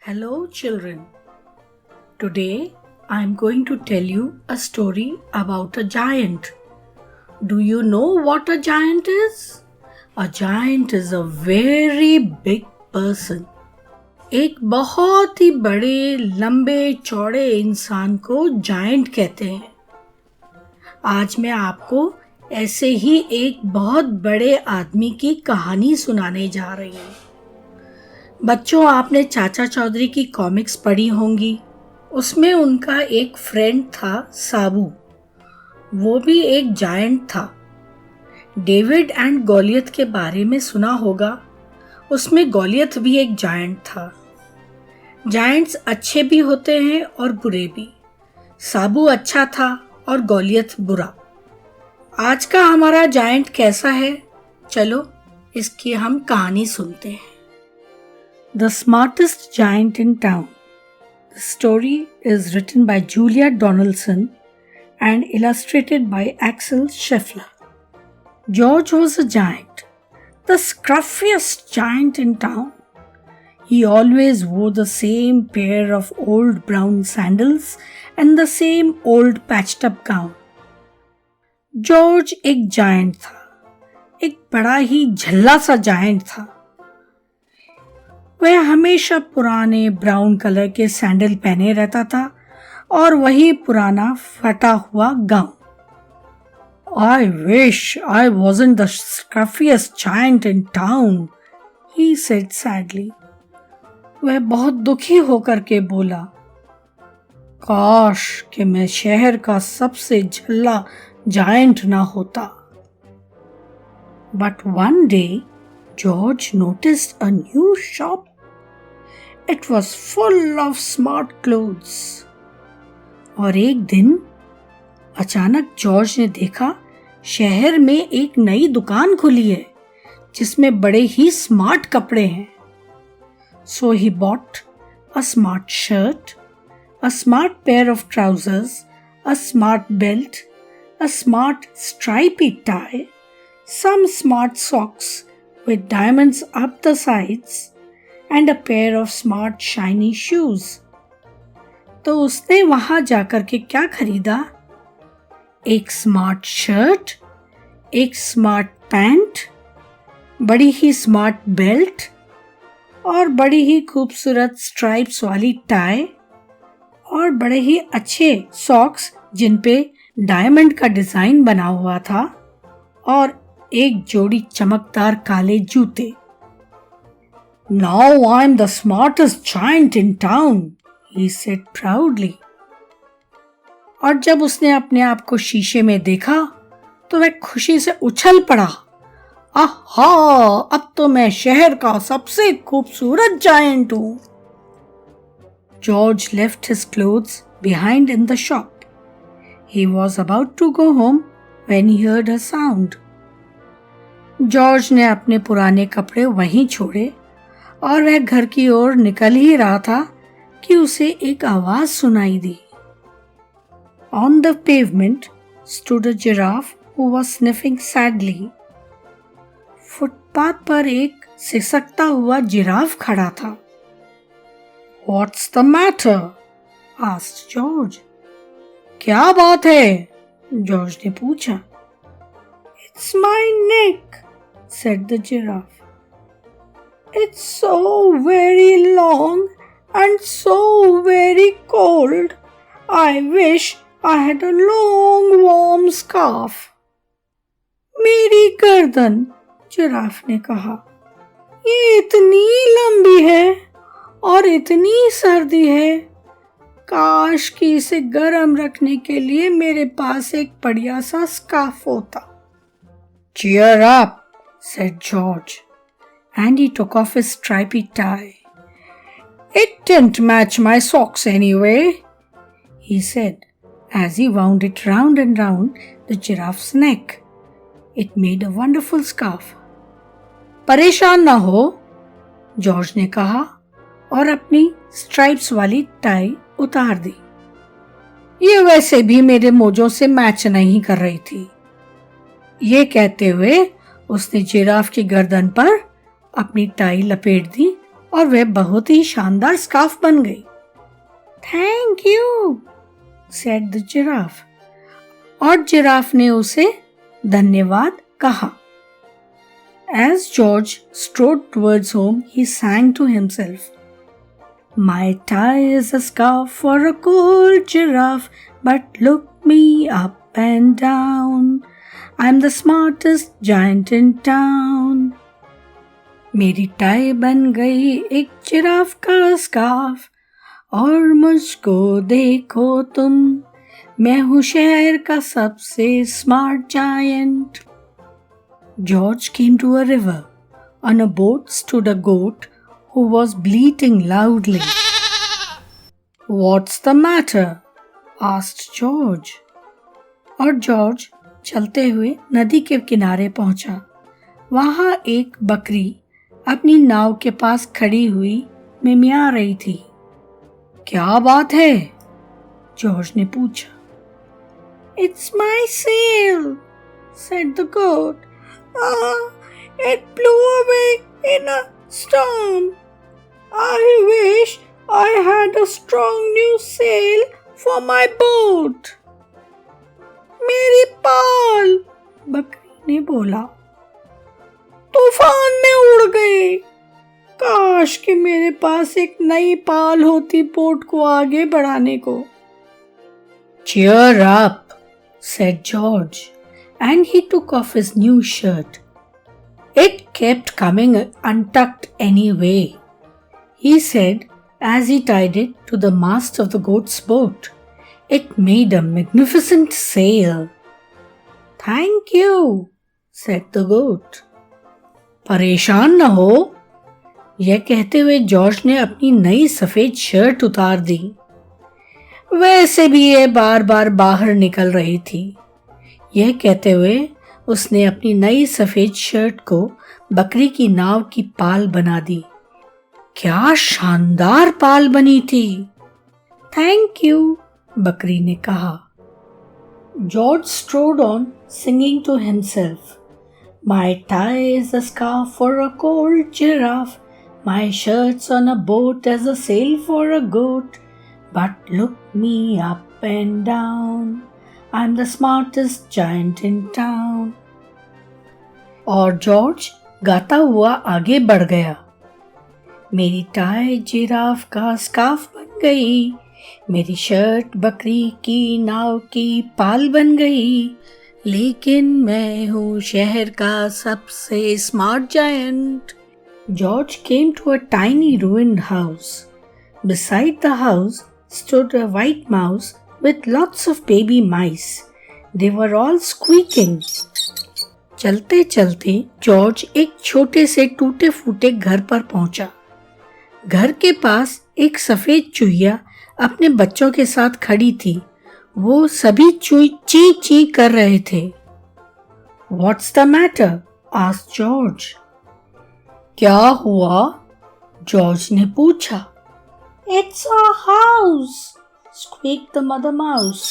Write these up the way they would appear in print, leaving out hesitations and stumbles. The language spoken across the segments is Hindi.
Hello, children. Today I am going to tell you a story about a giant. Do you know what a giant is? A giant is a very big person. एक बहुत ही बड़े लंबे चौड़े इंसान को जायंट कहते हैं। आज मैं आपको ऐसे ही एक बहुत बड़े आदमी की कहानी सुनाने जा रही हूँ। बच्चों, आपने चाचा चौधरी की कॉमिक्स पढ़ी होंगी। उसमें उनका एक फ्रेंड था साबू। वो भी एक जायंट था। डेविड एंड गोलियत के बारे में सुना होगा। उसमें गोलियत भी एक जायंट था। जायंट्स अच्छे भी होते हैं और बुरे भी। साबू अच्छा था और गोलियत बुरा। आज का हमारा जायंट कैसा है? चलो इसकी हम कहानी सुनते हैं। The Smartest Giant in Town. The story is written by Julia Donaldson and illustrated by Axel Scheffler. George was a giant, the scruffiest giant in town. He always wore the same pair of old brown sandals and the same old patched up gown. George एक giant था, एक बड़ा ही झल्ला सा giant था। वह हमेशा पुराने ब्राउन कलर के सैंडल पहने रहता था और वही पुराना फटा हुआ gown. I wish I wasn't the scruffiest giant in town, he said sadly. वह बहुत दुखी होकर के बोला, काश कि मैं शहर का सबसे झल्ला जायंट ना होता। But one day, George noticed a new shop. It was full of smart clothes. और एक दिन अचानक जॉर्ज ने देखा शहर में एक नई दुकान खुली है जिसमें बड़े ही स्मार्ट कपड़े हैं। So he bought a smart shirt, a smart pair of trousers, a smart belt, a smart stripy tie, some smart socks with diamonds up the sides and a pair of smart shiny shoes. तो उसने वहां जाकर के क्या खरीदा? एक स्मार्ट शर्ट, एक स्मार्ट पैंट, बड़ी ही स्मार्ट बेल्ट और बड़ी ही खूबसूरत स्ट्राइप्स वाली टाई और बड़े ही अच्छे सॉक्स जिन पे डायमंड का डिजाइन बना हुआ था और एक जोड़ी चमकदार काले जूते। Now I'm the smartest giant in town, he said proudly. और जब उसने अपने आप को शीशे में देखा तो वह खुशी से उछल पड़ा। आहा, अब तो मैं शहर का सबसे खूबसूरत जायंट हूँ। George left his clothes behind in the shop. He was about to go home when he heard a sound. George ने अपने पुराने कपड़े वहीं छोड़े और वह घर की ओर निकल ही रहा था कि उसे एक आवाज सुनाई दी। On the pavement stood a giraffe who was sniffing sadly. Footpath पर एक सिसकता हुआ जिराफ खड़ा था। What's the matter? asked George. क्या बात है? जॉर्ज ने पूछा। It's my neck, said the giraffe. It's so very long and so very cold. I wish I had a long warm scarf. मेरी गर्दन, जिराफ ने कहा, ये इतनी लंबी है और इतनी सर्दी है। काश कि इसे गर्म रखने के लिए मेरे पास एक बढ़िया सा स्कार्फ होता। Cheer up, said George, and he took off his stripy tie. It didn't match my socks anyway, he said, as he wound it round and round the giraffe's neck. It made a wonderful scarf. परेशान ना हो, जॉर्ज ने कहा और अपनी स्ट्राइप्स वाली टाई उतार दी। ये वैसे भी मेरे मोजों से मैच नहीं कर रही थी। ये कहते हुए उसने जिराफ की गर्दन पर अपनी टाई लपेट दी और वह बहुत ही शानदार स्कार्फ बन गई। Thank you, said the giraffe. और जिराफ ने उसे धन्यवाद कहा। As George strode towards home, he sang to himself, My tie is a scarf for a cold giraffe, but look me up and down. I'm the smartest giant in town. मेरी टाई बन गई एक जिराफ का स्कार्फ, और मुझको देखो तुम, मैं हूँ शहर का सबसे smart giant. George came to a river. On a boat stood a goat who was bleating loudly. What's the matter? asked George. और जॉर्ज चलते हुए नदी के किनारे पहुंचा। वहां एक बकरी अपनी नाव के पास खड़ी हुई मिमिया रही थी। क्या बात है? जॉर्ज ने पूछा। It's my sail, said the goat. It blew away in a storm. I wish I had a strong new sail for my boat. मेरी पाल, बकरी ने बोला, तूफान में उड़ गई। काश कि मेरे पास एक नई पाल होती बोट को आगे बढ़ाने को। Cheer up, said George. And he took off his new shirt. It kept coming untucked anyway, he said as he tied it to the mast of the goat's boat. It made a magnificent sail. Thank you, said the goat. परेशान न हो, यह कहते हुए जॉर्ज ने अपनी नई सफेद शर्ट उतार दी। वैसे भी यह बार बार बाहर निकल रही थी। यह कहते हुए उसने अपनी नई सफेद शर्ट को बकरी की नाव की पाल बना दी। क्या शानदार पाल बनी थी। थैंक यू, बकरी ने कहा। George strode on singing to himself, My tie is a scarf for a cold giraffe, my shirt's on a boat as a sail for a goat, but look me up and down, I'm the smartest giant in town. और जॉर्ज गाता हुआ आगे बढ़ गया। मेरी टाई जिराफ का स्कार्फ बन गई, मेरी शर्ट बकरी की नाव की पाल बन गई, लेकिन मैं हूँ शहर का सबसे smart giant. George came to a tiny ruined house. Beside the house stood a white mouse with lots of baby mice. They were all squeaking. चलते चलते जॉर्ज एक छोटे से टूटे फूटे घर पर पहुंचा। घर के पास एक सफेद चूहिया अपने बच्चों के साथ खड़ी थी। वो सभी ची ची कर रहे थे। What's the matter? asked George. क्या हुआ? जॉर्ज ने पूछा। It's a house, squeaked the mother mouse.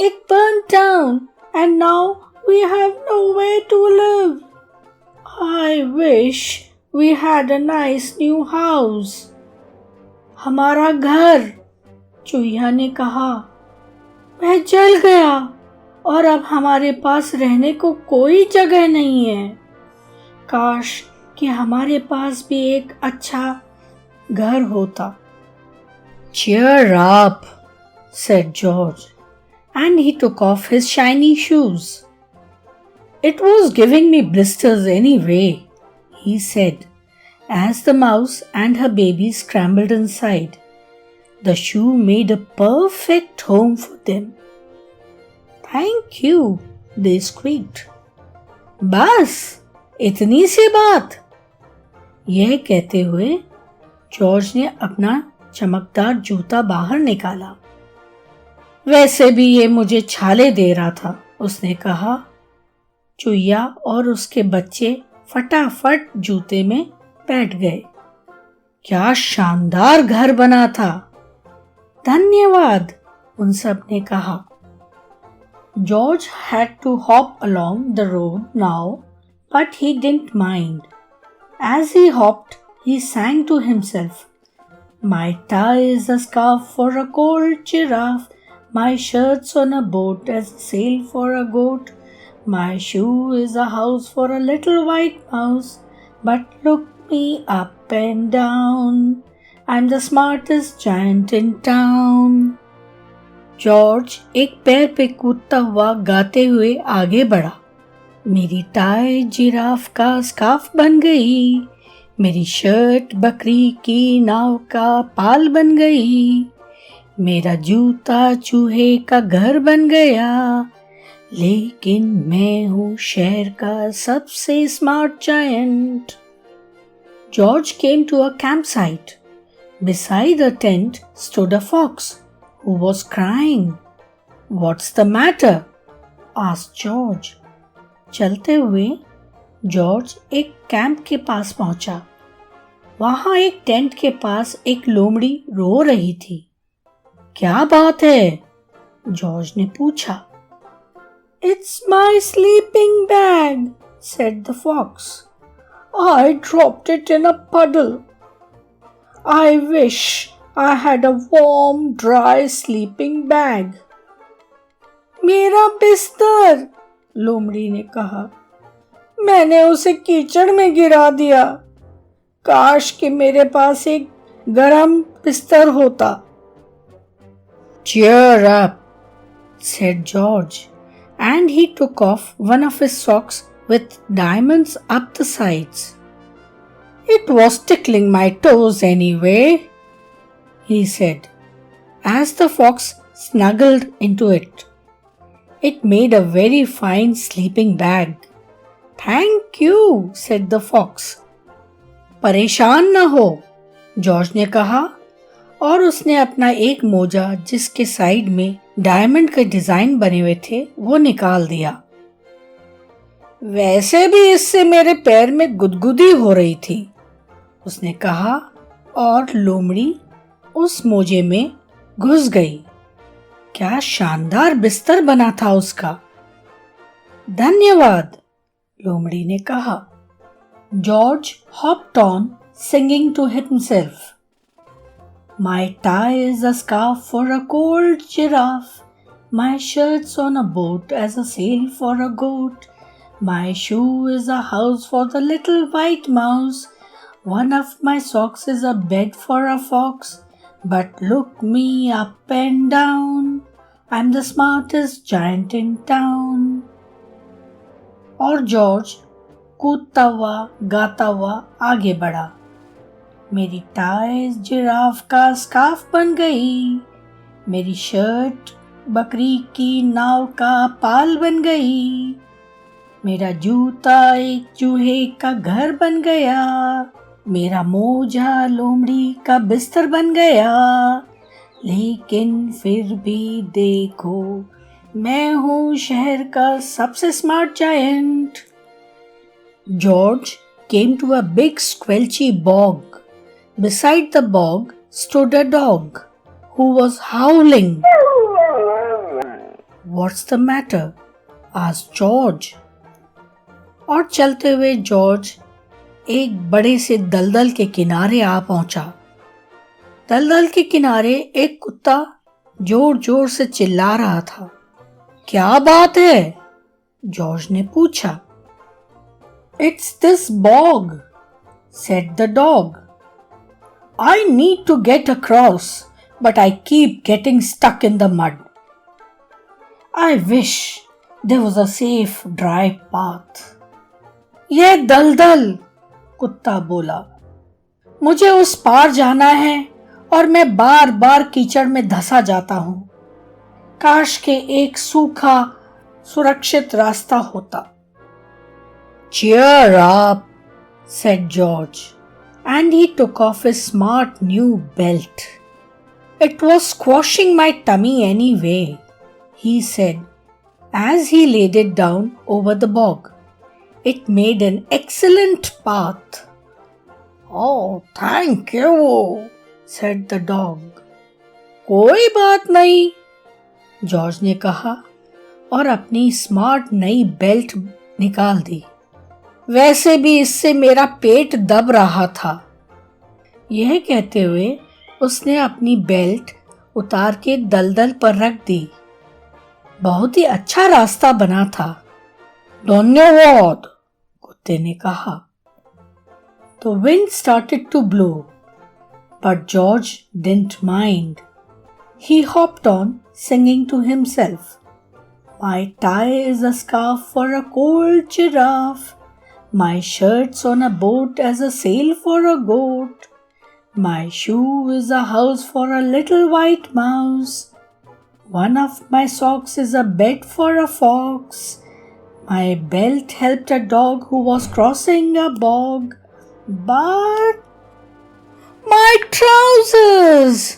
It burned down and now we have nowhere to live. I wish we had a nice new house. हमारा घर, चूहिया ने कहा, वह जल गया और अब हमारे पास रहने को कोई जगह नहीं है। काश कि हमारे पास भी एक अच्छा घर होता। Cheer up, said George, and he took off his shiny shoes. It was giving me blisters anyway, he said, as the mouse and her baby scrambled inside. The shoe made a perfect home for them. Thank you, they squeaked. बस इतनी सी बात। यह कहते हुए जॉर्ज ने अपना चमकदार जूता बाहर निकाला। वैसे भी ये मुझे छाले दे रहा था, उसने कहा। चूहिया और उसके बच्चे फटाफट जूते में बैठ गए। क्या शानदार घर बना था। धन्यवाद, उन सब ने कहा। George had to hop along the road now, but he didn't mind. As he hopped, He sang to himself, My tie is a scarf for a cold giraffe. My shirt's on a boat as a sail for a goat. My shoe is a house for a little white mouse. But look me up and down. I'm the smartest giant in town. George एक पैर पे कूदता हुआ गाते हुए आगे बढ़ा। मेरी टाई जिराफ का स्कार्फ बन गई, मेरी शर्ट बकरी की नाव का पाल बन गई, मेरा जूता चूहे का घर बन गया, लेकिन मैं हूँ शहर का सबसे smart giant. George came to a campsite. Beside the tent stood a fox who was crying. What's the matter? asked George. चलते हुए जॉर्ज एक कैंप के पास पहुंचा। वहां एक टेंट के पास एक लोमड़ी रो रही थी। क्या बात है? जॉर्ज ने पूछा। It's my sleeping bag, said the fox. I dropped it in a puddle. I wish I had a warm, dry sleeping bag. मेरा बिस्तर, लोमड़ी ने कहा। मैंने उसे कीचड़ में गिरा दिया। काश कि मेरे पास एक गरम बिस्तर होता। Cheer up, said George, and he took off one of his socks with diamonds up the sides. It was tickling my toes anyway, he said, as the fox snuggled into it. It made a very fine sleeping bag. Thank you, said the fox. परेशान न हो, जॉर्ज ने कहा, और उसने अपना एक मोजा जिसके साइड में डायमंड के डिजाइन बने हुए थे वो निकाल दिया। वैसे भी इससे मेरे पैर में गुदगुदी हो रही थी, उसने कहा, और लोमड़ी उस मोजे में घुस गई। क्या शानदार बिस्तर बना था उसका। धन्यवाद, लोमड़ी ने कहा। George hopped on, singing to himself. My tie is a scarf for a cold giraffe. My shirt's on a boat as a sail for a goat. My shoe is a house for the little white mouse. One of my socks is a bed for a fox. But look me up and down. I'm the smartest giant in town. और जॉर्ज कूदता हुआ गाता हुआ आगे बढ़ा। मेरी टाई जिराफ का स्कार्फ बन गई, मेरी शर्ट बकरी की नाव का पाल बन गई, मेरा जूता एक चूहे का घर बन गया, मेरा मोजा लोमड़ी का बिस्तर बन गया, लेकिन फिर भी देखो मैं हूँ शहर का सबसे smart giant. George came to a big squelchy bog. Beside the bog stood a dog who was howling. What's the matter? asked George. और चलते हुए जॉर्ज एक बड़े से दलदल के किनारे आ पहुंचा। दलदल के किनारे एक कुत्ता जोर जोर से चिल्ला रहा था। क्या बात है? जॉर्ज ने पूछा। It's this bog, said the dog. I need to get across, but I keep getting stuck in the mud. I wish there was a safe, dry path. यह दलदल, कुत्ता बोला। मुझे उस पार जाना है और मैं बार बार कीचड़ में धंसा जाता हूँ। काश के एक सूखा, सुरक्षित रास्ता होता। Cheer up, said George, and he took off his smart new belt. It was squashing my tummy anyway, he said, as he laid it down over the bog. It made an excellent path. Oh, thank you, said the dog. कोई बात नहीं, जॉर्ज ने कहा और अपनी स्मार्ट नई बेल्ट निकाल दी। वैसे भी इससे मेरा पेट दब रहा था, यह कहते हुए उसने अपनी बेल्ट उतार के दलदल पर रख दी। बहुत ही अच्छा रास्ता बना था। धन्यवाद, कुत्ते ने कहा। The wind started to blow, but George didn't mind. He hopped on, singing to himself. My tie is a scarf for a cold giraffe. My shirt's on a boat as a sail for a goat. My shoe is a house for a little white mouse. One of my socks is a bed for a fox. My belt helped a dog who was crossing a bog. But my trousers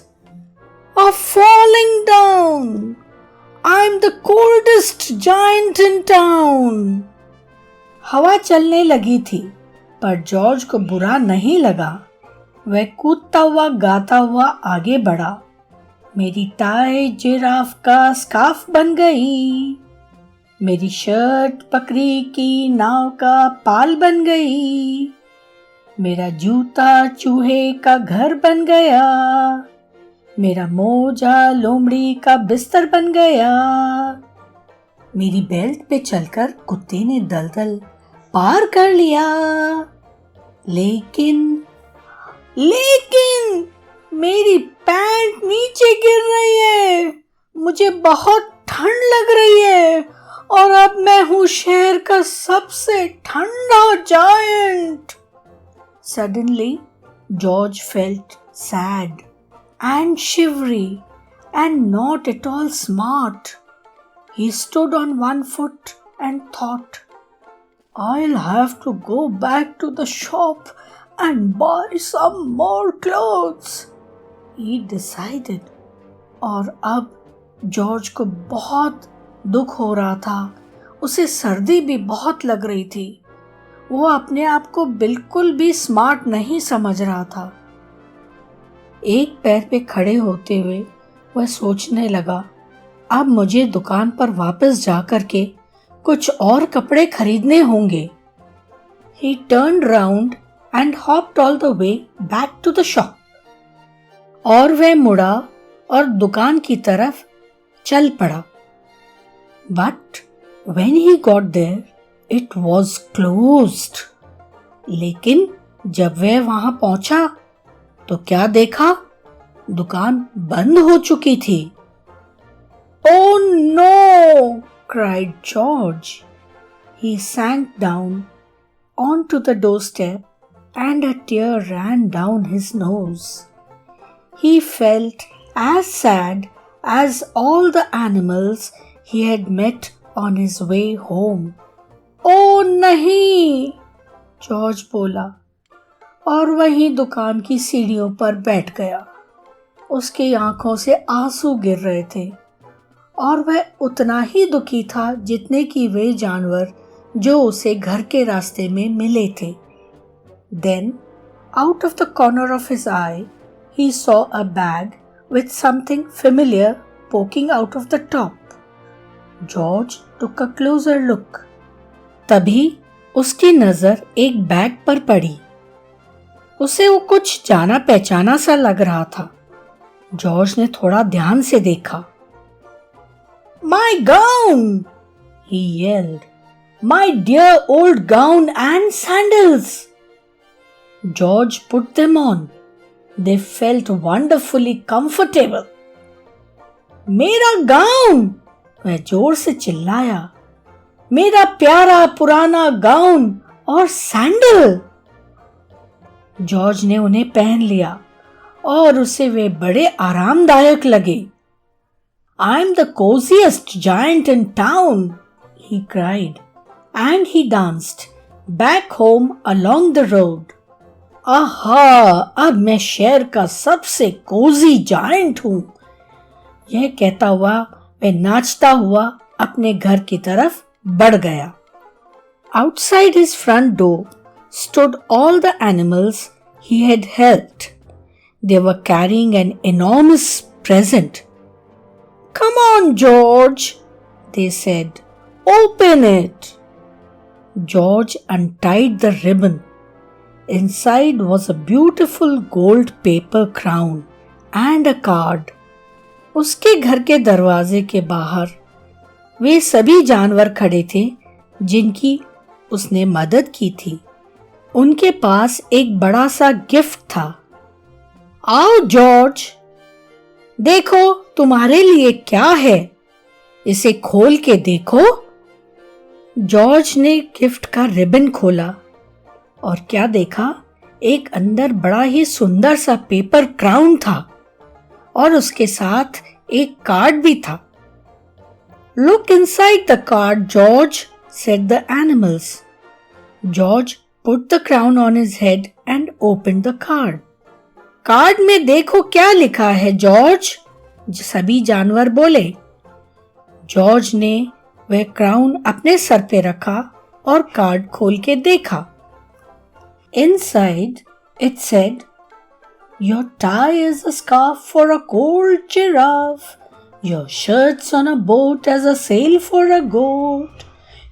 are falling down. I'm the coldest giant in town. हवा चलने लगी थी, पर जॉर्ज को बुरा नहीं लगा। वह कूदता हुआ गाता हुआ आगे बढ़ा। मेरी टाई जिराफ का स्कार्फ बन गई। मेरी शर्ट बकरी की नाव का पाल बन गई। मेरा जूता चूहे का घर बन गया। मेरा मोजा लोमड़ी का बिस्तर बन गया। मेरी बेल्ट पे चलकर कुत्ते ने दलदल पार कर लिया। लेकिन मेरी पैंट नीचे गिर रही है। मुझे बहुत ठंड लग रही है और अब मैं हूँ शहर का सबसे ठंडा giant. Suddenly, George felt sad and shivery and not at all smart. He stood on one foot and thought, I'll have to go back to the shop and buy some more clothes. He decided. और अब जॉर्ज को बहुत दुख हो रहा था। उसे सर्दी भी बहुत लग रही थी। वो अपने आप को बिल्कुल भी स्मार्ट नहीं समझ रहा था। एक पैर पे खड़े होते हुए वह सोचने लगा, अब मुझे दुकान पर वापस जाकर के कुछ और कपड़े खरीदने होंगे। He turned round and hopped all the way back to the shop. और वह मुड़ा और दुकान की तरफ चल पड़ा। But when he got there, it was closed. लेकिन जब वह वहां पहुंचा तो क्या देखा? दुकान बंद हो चुकी थी। Oh no! cried George. He sank down onto the doorstep and a tear ran down his nose. He felt as sad as all the animals he had met on his way home. ओ नहीं, जॉर्ज बोला और वहीं दुकान की सीढ़ियों पर बैठ गया। उसकी आंखों से आंसू गिर रहे थे और वह उतना ही दुखी था जितने कि वे जानवर जो उसे घर के रास्ते में मिले थे। Then, out of the corner of his eye, he saw a bag with something familiar poking out of the top. George took a closer look. तभी उसकी नजर एक बैग पर पड़ी। उसे वो कुछ जाना पहचाना सा लग रहा था। जॉर्ज ने थोड़ा ध्यान से देखा। My gown! he yelled. My dear old gown and sandals! George put them on. They felt wonderfully comfortable. मेरा गाउन! वह जोर से चिल्लाया। मेरा प्यारा पुराना गाउन और सैंडल। जॉर्ज ने उन्हें पहन लिया और उसे वे बड़े आरामदायक लगे। I'm the coziest giant in town, he cried, and he danced back home along the road. आहा, अब मैं शहर का सबसे कोजी जायंट हूं। यह कहता हुआ वह नाचता हुआ अपने घर की तरफ बढ़ गया। Outside his front door stood all the animals he had helped. They were carrying an enormous present. Come on, George, they said. Open it. George untied the ribbon. Inside was a beautiful gold paper crown and a card. उसके घर के दरवाजे के बाहर वे सभी जानवर खड़े थे जिनकी उसने मदद की थी। उनके पास एक बड़ा सा गिफ्ट था। आओ जॉर्ज, देखो तुम्हारे लिए क्या है, इसे खोल के देखो। जॉर्ज ने गिफ्ट का रिबन खोला और क्या देखा, एक अंदर बड़ा ही सुंदर सा पेपर क्राउन था और उसके साथ एक कार्ड भी था। Look inside the card, George, said the animals. George put the crown on his head and opened the card. Card में देखो क्या लिखा है जॉर्ज, सभी जानवर बोले। जॉर्ज ने वह क्राउन अपने सर पे रखा और कार्ड खोल के देखा। Inside it said, Your tie is a scarf for a cold giraffe. Your shirt's on a boat as a sail for a goat.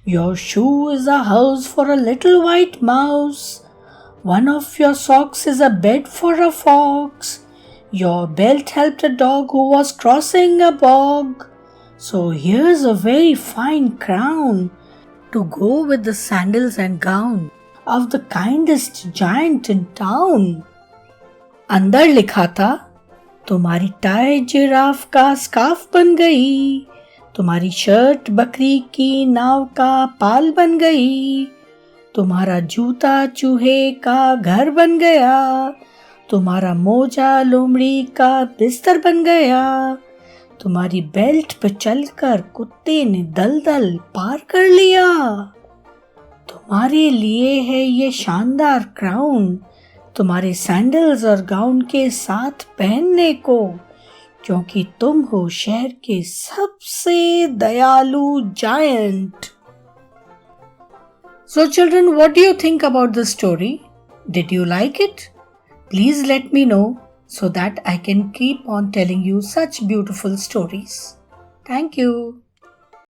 Your shoe is a house for a little white mouse. One of your socks is a bed for a fox. Your belt helped a dog who was crossing a bog. So here's a very fine crown to go with the sandals and gown of the kindest giant in town. अंदर लिखा था, तुम्हारी टाई जिराफ का स्कार्फ बन गई, तुम्हारी शर्ट बकरी की नाव का पाल बन गई, तुम्हारा जूता चूहे का घर बन गया, तुम्हारा मोजा लोमड़ी का बिस्तर बन गया, तुम्हारी बेल्ट पे चलकर कुत्ते ने दलदल पार कर लिया। तुम्हारे लिए है ये शानदार क्राउन, तुम्हारे सैंडल्स और गाउन के साथ पहनने को, क्योंकि तुम हो शहर के सबसे दयालु giant. So children, what do you think about this story? Did you like it? Please let me know so that I can keep on telling you such beautiful stories. Thank you.